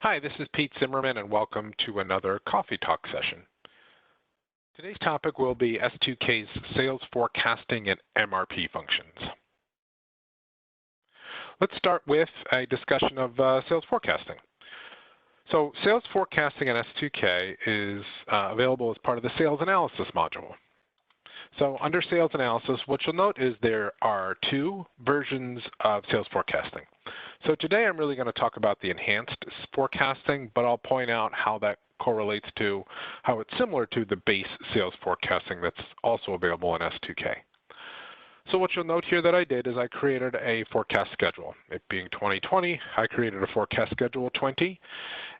Hi, this is Pete Zimmerman, and welcome to another Coffee Talk session. Today's topic will be S2K's sales forecasting and MRP functions. Let's start with a discussion of sales forecasting. So sales forecasting in S2K is available as part of the sales analysis module. So under sales analysis, what you'll note is there are two versions of sales forecasting. So today I'm really going to talk about the enhanced forecasting, but I'll point out how that correlates to how it's similar to the base sales forecasting that's also available in S2K. So what you'll note here that I did is I created a forecast schedule. It being 2020, I created a forecast schedule 20.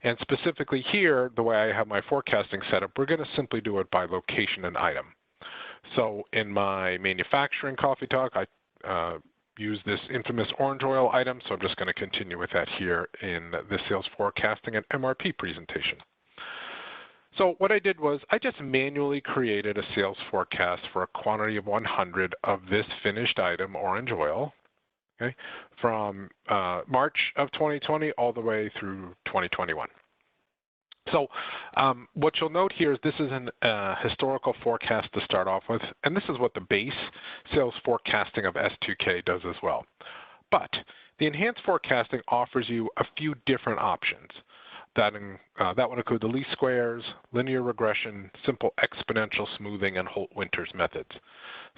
And specifically here, the way I have my forecasting set up, we're going to simply do it by location and item. So in my manufacturing coffee talk, I use this infamous orange oil item, so I'm just going to continue with that here in the sales forecasting and MRP presentation. So what I did was I just manually created a sales forecast for a quantity of 100 of this finished item, orange oil, okay, from March of 2020 all the way through 2021. So what you'll note here is this is a historical forecast to start off with, and this is what the base sales forecasting of S2K does as well. But the enhanced forecasting offers you a few different options. That would include the least squares, linear regression, simple exponential smoothing, and Holt-Winters methods.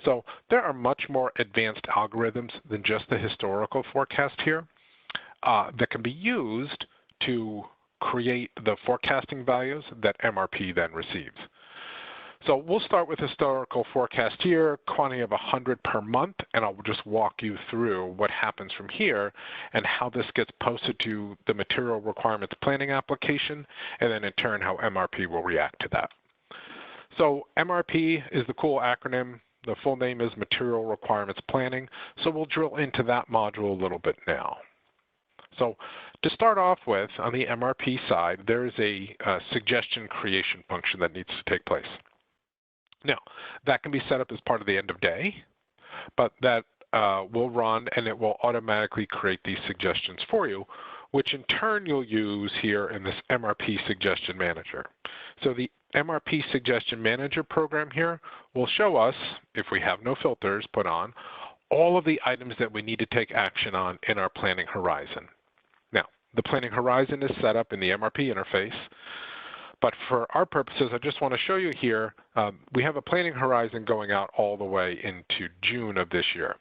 So there are much more advanced algorithms than just the historical forecast here that can be used to create the forecasting values that MRP then receives. So we'll start with historical forecast here, quantity of 100 per month, and I'll just walk you through what happens from here and how this gets posted to the material requirements planning application, and then in turn how MRP will react to that. So MRP is the cool acronym. The full name is Material Requirements Planning, so we'll drill into that module a little bit now. So to start off with, on the MRP side, there is a suggestion creation function that needs to take place. Now, that can be set up as part of the end of day, but that will run and it will automatically create these suggestions for you, which in turn you'll use here in this MRP Suggestion Manager. So the MRP Suggestion Manager program here will show us, if we have no filters put on, all of the items that we need to take action on in our planning horizon. Now, the planning horizon is set up in the MRP interface, but for our purposes, I just want to show you here, we have a planning horizon going out all the way into June of this year.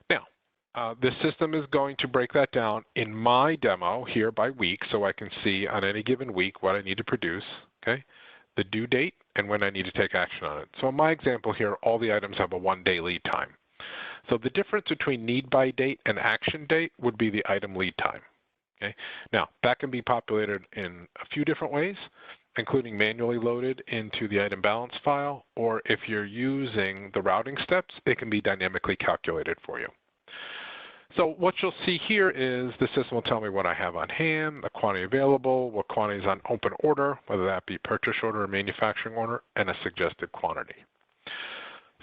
Now, this system is going to break that down in my demo here by week, so I can see on any given week what I need to produce, okay, the due date, and when I need to take action on it. So in my example here, all the items have a 1-day lead time. So the difference between need by date and action date would be the item lead time. Okay. Now, that can be populated in a few different ways, including manually loaded into the item balance file, or if you're using the routing steps, it can be dynamically calculated for you. So what you'll see here is the system will tell me what I have on hand, the quantity available, what quantity is on open order, whether that be purchase order or manufacturing order, and a suggested quantity.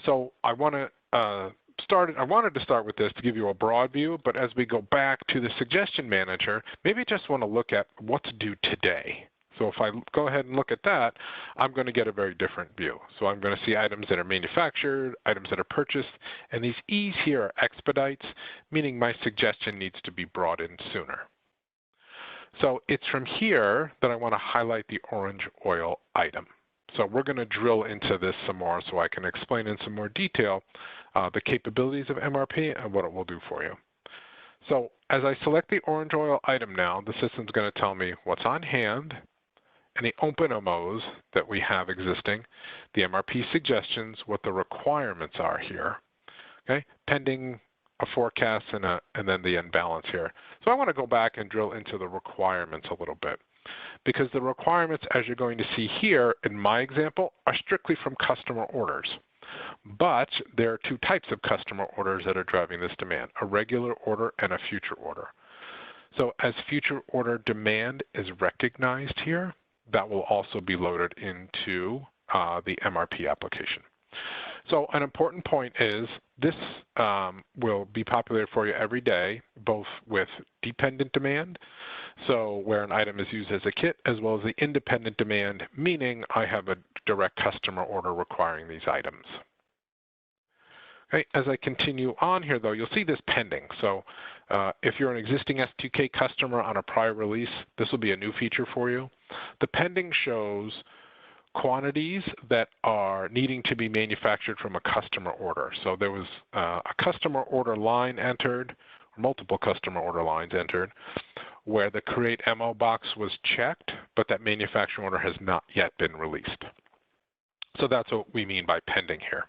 So I wanted to start with this to give you a broad view, but as we go back to the Suggestion Manager, maybe just want to look at what's due today. So if I go ahead and look at that, I'm going to get a very different view. So I'm going to see items that are manufactured, items that are purchased, and these E's here are expedites, meaning my suggestion needs to be brought in sooner. So it's from here that I want to highlight the orange oil item. So we're going to drill into this some more so I can explain in some more detail the capabilities of MRP and what it will do for you. So as I select the orange oil item now, the system's going to tell me what's on hand, any open MOs that we have existing, the MRP suggestions, what the requirements are here, okay, pending a forecast and then the end balance here. So I want to go back and drill into the requirements a little bit, because the requirements, as you're going to see here in my example, are strictly from customer orders. But there are two types of customer orders that are driving this demand, a regular order and a future order. So as future order demand is recognized here, that will also be loaded into the MRP application. So an important point is this will be populated for you every day, both with dependent demand, so where an item is used as a kit, as well as the independent demand, meaning I have a direct customer order requiring these items. Okay, as I continue on here, though, you'll see this pending. So if you're an existing S2K customer on a prior release, this will be a new feature for you. The pending shows quantities that are needing to be manufactured from a customer order. So there was a customer order line entered, or multiple customer order lines entered, where the Create MO box was checked, but that manufacturing order has not yet been released. So that's what we mean by pending here.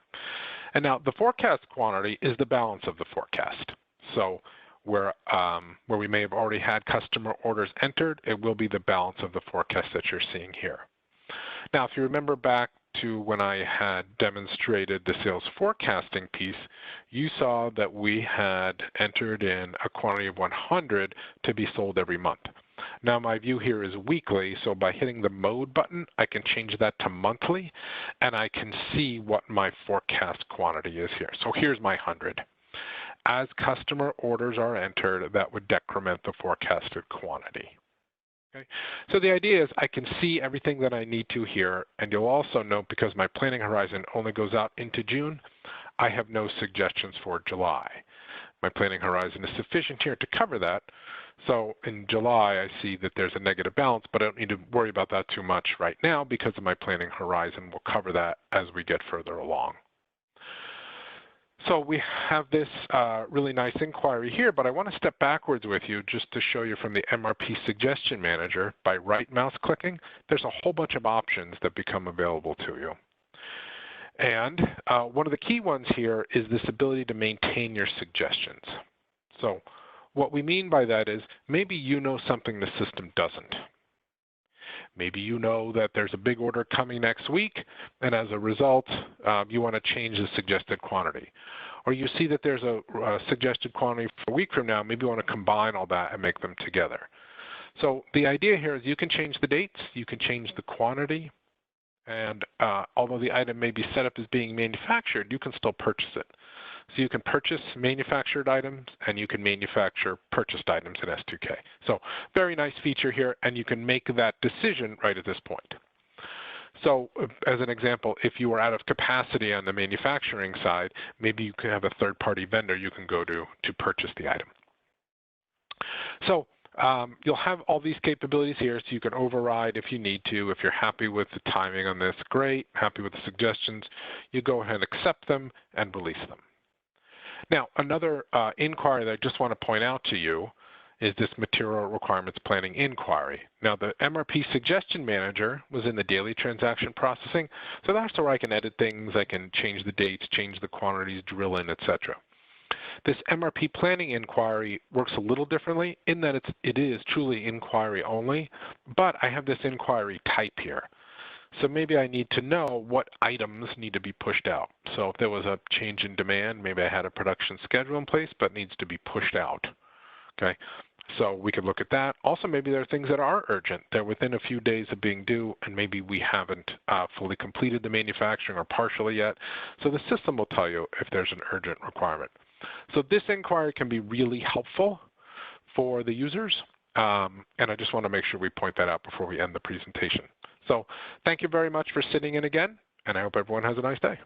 And now the forecast quantity is the balance of the forecast. So where we may have already had customer orders entered, it will be the balance of the forecast that you're seeing here. Now, if you remember back to when I had demonstrated the sales forecasting piece, you saw that we had entered in a quantity of 100 to be sold every month. Now my view here is weekly, so by hitting the mode button, I can change that to monthly, and I can see what my forecast quantity is here. So here's my 100. As customer orders are entered, that would decrement the forecasted quantity. Okay. So the idea is I can see everything that I need to here, and you'll also note because my planning horizon only goes out into June, I have no suggestions for July. My planning horizon is sufficient here to cover that. So in July, I see that there's a negative balance, but I don't need to worry about that too much right now because of my planning horizon. We'll cover that as we get further along. So we have this really nice inquiry here, but I want to step backwards with you just to show you from the MRP Suggestion Manager. By right mouse clicking, there's a whole bunch of options that become available to you. And one of the key ones here is this ability to maintain your suggestions. So what we mean by that is maybe you know something the system doesn't. Maybe you know that there's a big order coming next week, and as a result, you want to change the suggested quantity. Or you see that there's a suggested quantity for a week from now, maybe you want to combine all that and make them together. So the idea here is you can change the dates, you can change the quantity, and although the item may be set up as being manufactured, you can still purchase it. So you can purchase manufactured items and you can manufacture purchased items in S2K. So very nice feature here, and you can make that decision right at this point. So as an example, if you are out of capacity on the manufacturing side, maybe you can have a third-party vendor you can go to purchase the item. So you'll have all these capabilities here, so you can override if you need to. If you're happy with the timing on this, great. Happy with the suggestions, you go ahead and accept them and release them. Now, another inquiry that I just want to point out to you is this Material Requirements Planning inquiry. Now, the MRP Suggestion Manager was in the daily transaction processing, so that's where I can edit things, I can change the dates, change the quantities, drill in, etc. This MRP Planning inquiry works a little differently in that it is truly inquiry only, but I have this inquiry type here. So maybe I need to know what items need to be pushed out. So if there was a change in demand, maybe I had a production schedule in place, but needs to be pushed out. Okay, so we could look at that. Also, maybe there are things that are urgent. They're within a few days of being due, and maybe we haven't fully completed the manufacturing or partially yet. So the system will tell you if there's an urgent requirement. So this inquiry can be really helpful for the users, and I just want to make sure we point that out before we end the presentation. So thank you very much for sitting in again, and I hope everyone has a nice day.